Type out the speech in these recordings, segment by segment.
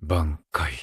Bankai.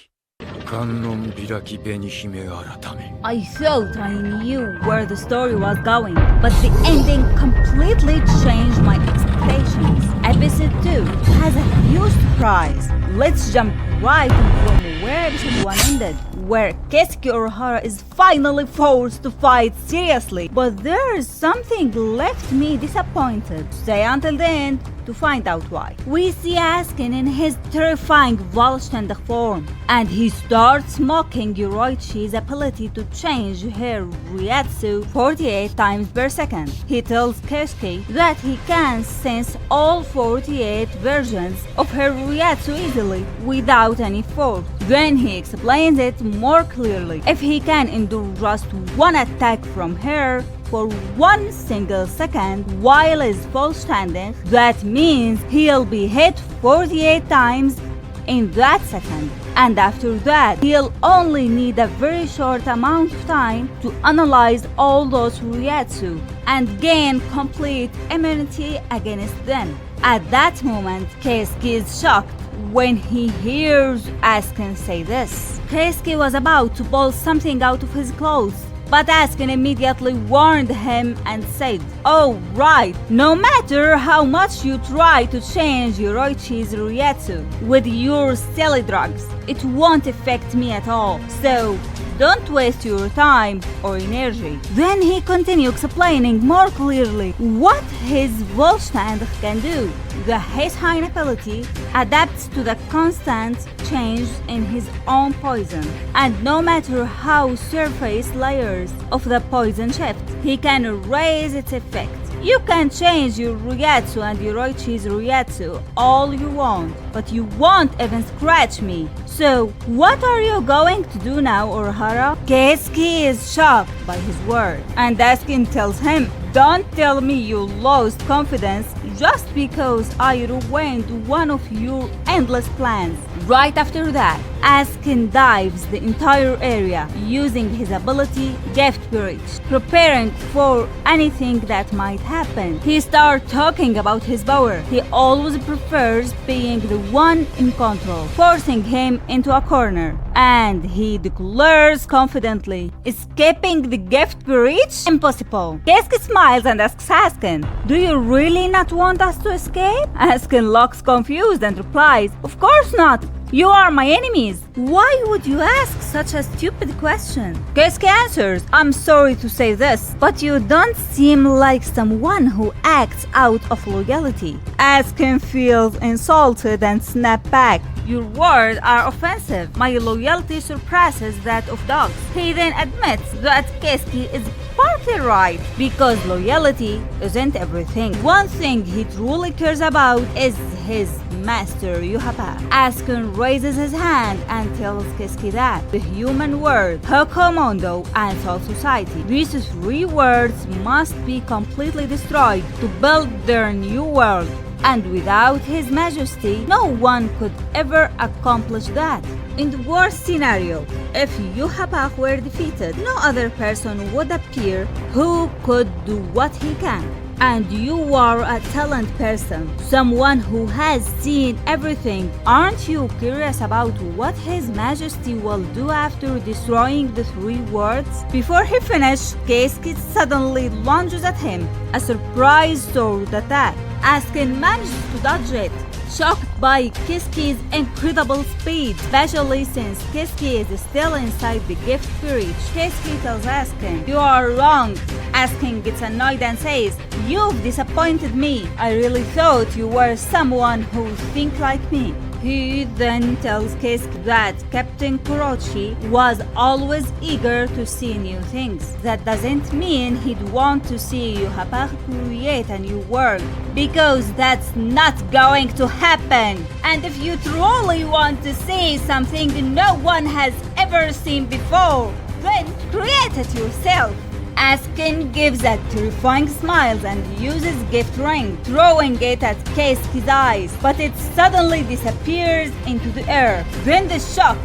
I thought I knew where the story was going, but the ending completely changed my expectations. Episode 2 has a huge surprise. Let's jump right in from where episode 1 ended, where Kisuke Urahara is finally forced to fight seriously. But there is something left me disappointed. Stay until the end to find out why. We see Askin in his terrifying Vollständig form, and he starts mocking Yoruichi's ability to change her Ryatsu 48 times per second. He tells Kisuke that he can sense all 48 versions of her Ryatsu easily, without any force. Then he explains it more clearly. If he can endure just one attack from her for 1 single second while is Vollständig, that means he'll be hit 48 times in that second. And after that, he'll only need a very short amount of time to analyze all those Ryatsu and gain complete immunity against them. At that moment, Kisuke is shocked when he hears Askin say this. Kisuke was about to pull something out of his clothes, but Askin immediately warned him and said, "Oh right, no matter how much you try to change Yoruichi's Ryatsu with your silly drugs, it won't affect me at all, so don't waste your time or energy." Then he continued explaining more clearly what his Vollständig can do. The Heisheim ability adapts to the constant change in his own poison, and no matter how surface layers of the poison shift, he can erase its effect. You can change your Ryatsu and Yoruichi's Ryatsu all you want, but you won't even scratch me. So, what are you going to do now, Urahara? Kisuke is shocked by his word, and Askin tells him, "Don't tell me you lost confidence just because I ruined one of your endless plans." Right after that, Askin dives the entire area using his ability Gift Breach, preparing for anything that might happen. He starts talking about his power. He always prefers being the one in control, forcing him into a corner. And he declares confidently, "Escaping the Gift Breach? Impossible." Kisuke smiles and asks Askin, "Do you really not want us to escape?" Askin looks confused and replies, "Of course not. You are my enemies. Why would you ask such a stupid question?" Kisuke answers, "I'm sorry to say this, but you don't seem like someone who acts out of loyalty." Askin feels insulted and snaps back, "Your words are offensive. My loyalty surpasses that of dogs." He then admits that Kisuke is partly right, because loyalty isn't everything. One thing he truly cares about is his master, Urahara. Askin raises his hand and tells Kisuke that the human word, Hokomondo, and Soul Society, these 3 words must be completely destroyed to build their new world. And without His Majesty, no one could ever accomplish that. In the worst scenario, if Urahara were defeated, no other person would appear who could do what he can. And you are a talented person, someone who has seen everything. Aren't you curious about what His Majesty will do after destroying the 3 words? Before he finished, Kisuke suddenly lunges at him, a surprise sword attack. Askin manages to dodge it, shocked by Kisuke's incredible speed, especially since Kisuke is still inside the Gift Breach. Kisuke tells Askin, "You are wrong." Askin gets annoyed and says, "You've disappointed me. I really thought you were someone who thinks like me." He then tells Kisuke that Captain Kurochi was always eager to see new things. That doesn't mean he'd want to see Urahara create a new world, because that's not going to happen. And if you truly want to see something no one has ever seen before, then create it yourself. Askin gives a terrifying smile and uses Gift Ring, throwing it at Kisuke's eyes, but it suddenly disappears into the air. Then the shock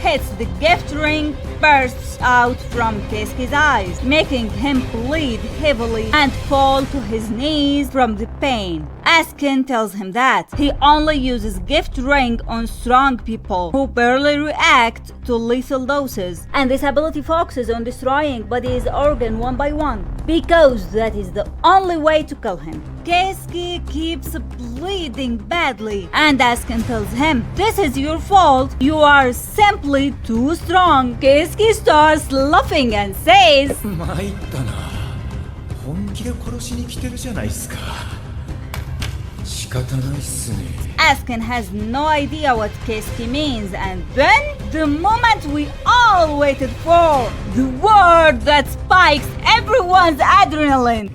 hits the Gift Ring, bursts out from Kisuke's eyes, making him bleed heavily and fall to his knees from the pain. Askin tells him that he only uses gift ring on strong people who barely react to lethal doses, and this ability focuses on destroying body's organ one by one, because that is the only way to kill him. Kisuke keeps bleeding badly, and Askin tells him, "This is your fault, you are simply too strong." Kisuke starts laughing and says, 参ったな。本気で殺しに来てるじゃないっすか。仕方ないっすね。Askin has no idea what Kisuke means, and then the moment we all waited for, the word that spikes everyone's adrenaline.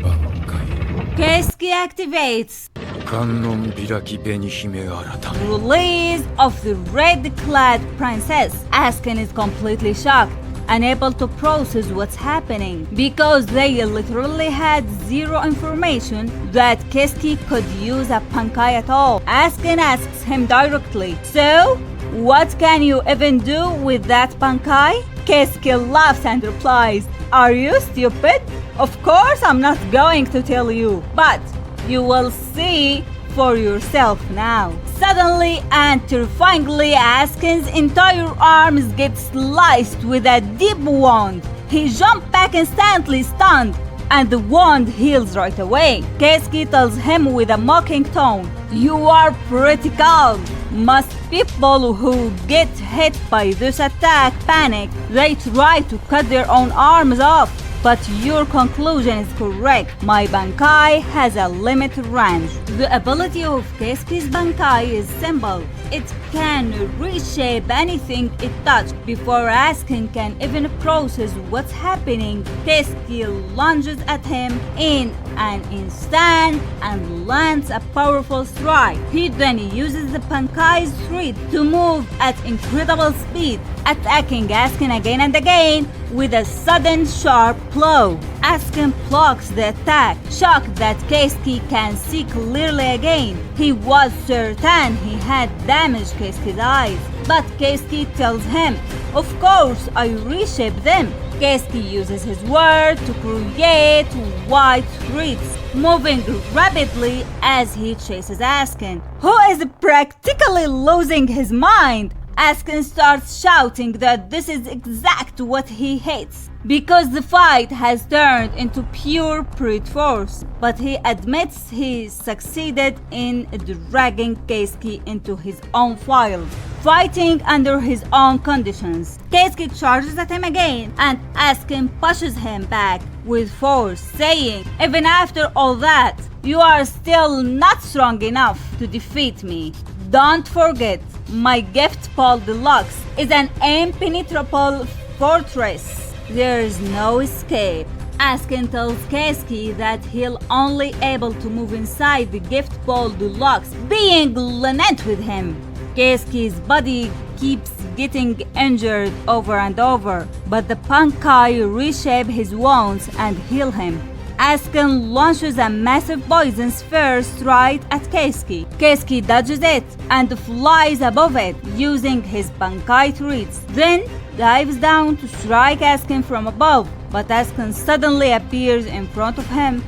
Bankai. Kisuke activates Kannon Biraki Benihime Arata. release of the red-clad princess. Askin is completely shocked, unable to process what's happening, because they literally had zero information that Kisuke could use a Bankai at all. Askin asks him directly, "So, what can you even do with that Bankai?" Kisuke laughs and replies, "Are you stupid? Of course I'm not going to tell you, but you will see for yourself now." Suddenly and terrifyingly, Askin's entire arms get sliced with a deep wound. He jumped back instantly stunned, and the wound heals right away. Kisuke tells him with a mocking tone, "You are pretty calm. Most people who get hit by this attack panic. They try to cut their own arms off. But your conclusion is correct. My Bankai has a limited range." The ability of Kisuke's Bankai is simple. It can reshape anything it touches. Before Askin can even process what's happening, Kisuke lunges at him in an instant and lands a powerful strike. He then uses the Bankai's thread to move at incredible speed, attacking Askin again and again with a sudden sharp blow. Askin blocks the attack, shocked that Kisuke can see clearly again. He was certain he had damaged Kisuke's eyes, but Kisuke tells him, "Of course I reshaped them." Kisuke uses his word to create white threads, moving rapidly as he chases Askin, who is practically losing his mind. Askin starts shouting that this is exactly what he hates, because the fight has turned into pure brute force, but he admits he succeeded in dragging Kisuke into his own field, fighting under his own conditions. Kisuke charges at him again, and Askin pushes him back with force, saying, "Even after all that, you are still not strong enough to defeat me. Don't forget, my gift Paul Deluxe is an impenetrable fortress. There is no escape." Askin tells Kisuke that he'll only able to move inside the gift Paul Deluxe, being lenient with him. Kisuke's body keeps getting injured over and over, but the Bankai reshape his wounds and heal him. Askin launches a massive poison sphere straight at Kisuke. Kisuke dodges it and flies above it using his Bankai threads, then dives down to strike Askin from above, but Askin suddenly appears in front of him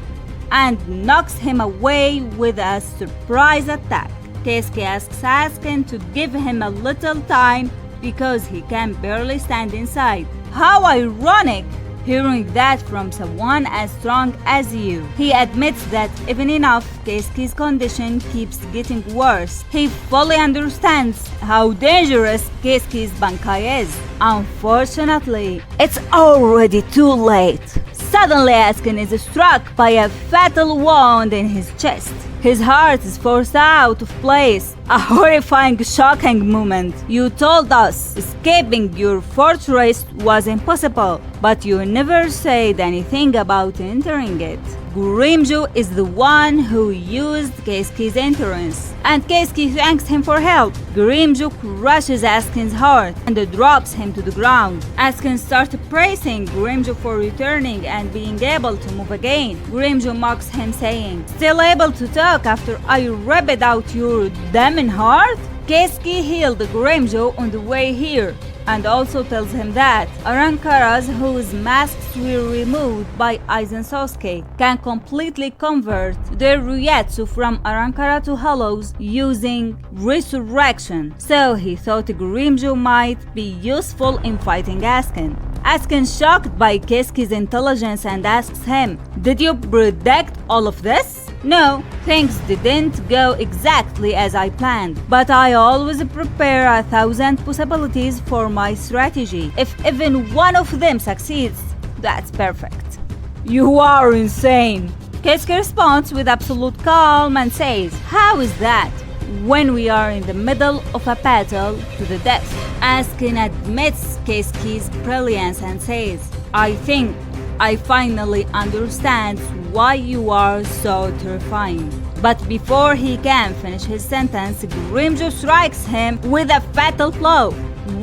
and knocks him away with a surprise attack. Kisuke asks Askin to give him a little time because he can barely stand inside. How ironic! Hearing that from someone as strong as you. He admits that even enough, Kisuke's condition keeps getting worse. He fully understands how dangerous Kisuke's Bankai is. Unfortunately, it's already too late. Suddenly, Askin is struck by a fatal wound in his chest. His heart is forced out of place. A horrifying, shocking moment. You told us escaping your fortress was impossible, but you never said anything about entering it. Grimmjow is the one who used Kisuke's entrance, and Kisuke thanks him for help. Grimmjow crushes Askin's heart and drops him to the ground. Askin starts praising Grimmjow for returning and being able to move again. Grimmjow mocks him, saying, "Still able to talk after I ripped out your demon heart?" Kisuke healed Grimmjow on the way here, and also tells him that Arankaras whose masks were removed by Aizen Sosuke can completely convert their Ryatsu from Arankara to hollows using resurrection. So he thought Grimmjow might be useful in fighting Askin. Askin, shocked by Kisuke's intelligence, and asks him, "Did you predict all of this?" "No, things didn't go exactly as I planned, but I always prepare 1,000 possibilities for my strategy. If even one of them succeeds, that's perfect." "You are insane!" Kisuke responds with absolute calm and says, "How is that? When we are in the middle of a battle to the death." Askin admits Kisuke's brilliance and says, "I think I finally understand why you are so terrifying." But before he can finish his sentence, Grimmjow strikes him with a fatal blow.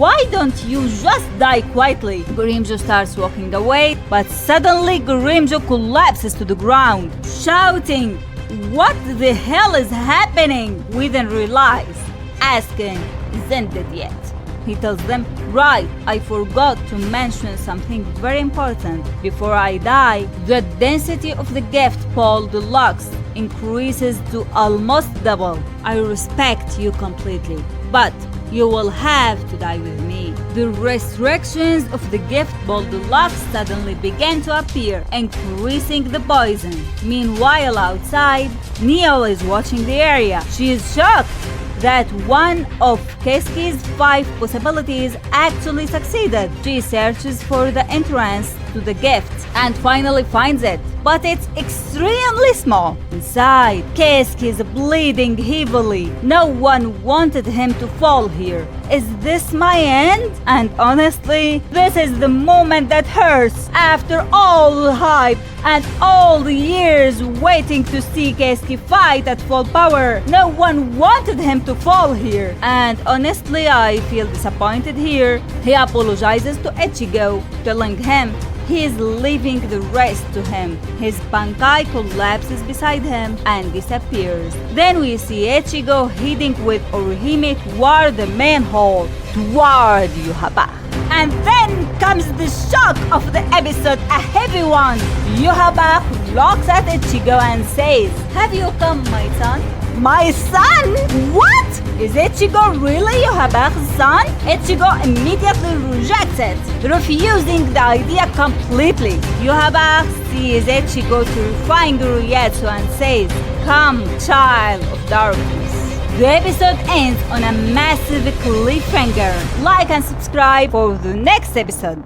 "Why don't you just die quietly?" Grimmjow starts walking away, but suddenly Grimmjow collapses to the ground, shouting, "What the hell is happening?" We then realize Askin isn't dead yet. He tells them, "Right, I forgot to mention something very important. Before I die, the density of the gift Paul Deluxe increases to almost double. I respect you completely, but you will have to die with me." The restrictions of the gift Ball Deluxe suddenly began to appear, increasing the poison. Meanwhile, outside, Neo is watching the area. She is shocked that one of Kisuke's 5 possibilities actually succeeded. She searches for the entrance to the gift and finally finds it, but it's extremely small. Inside, Kisuke is bleeding heavily. No one wanted him to fall here. Is this my end? And honestly, this is the moment that hurts. After all the hype and all the years waiting to see Kisuke fight at full power, no one wanted him to fall here. And honestly, I feel disappointed here. He apologizes to Ichigo, telling him he is leaving the rest to him. His Bankai collapses beside him and disappears. Then we see Ichigo heading with Orihime toward the main hall, toward Yhwach. And then comes the shock of the episode, a heavy one. Yhwach looks at Ichigo and says, "Have you come, my son?" "My son? What? Is Ichigo really Yhwach's son?" Ichigo immediately rejects it, refusing the idea completely. Yhwach sees Ichigo terrifying Ryatsu and says, "Come, child of darkness." The episode ends on a massive cliffhanger. Like and subscribe for the next episode.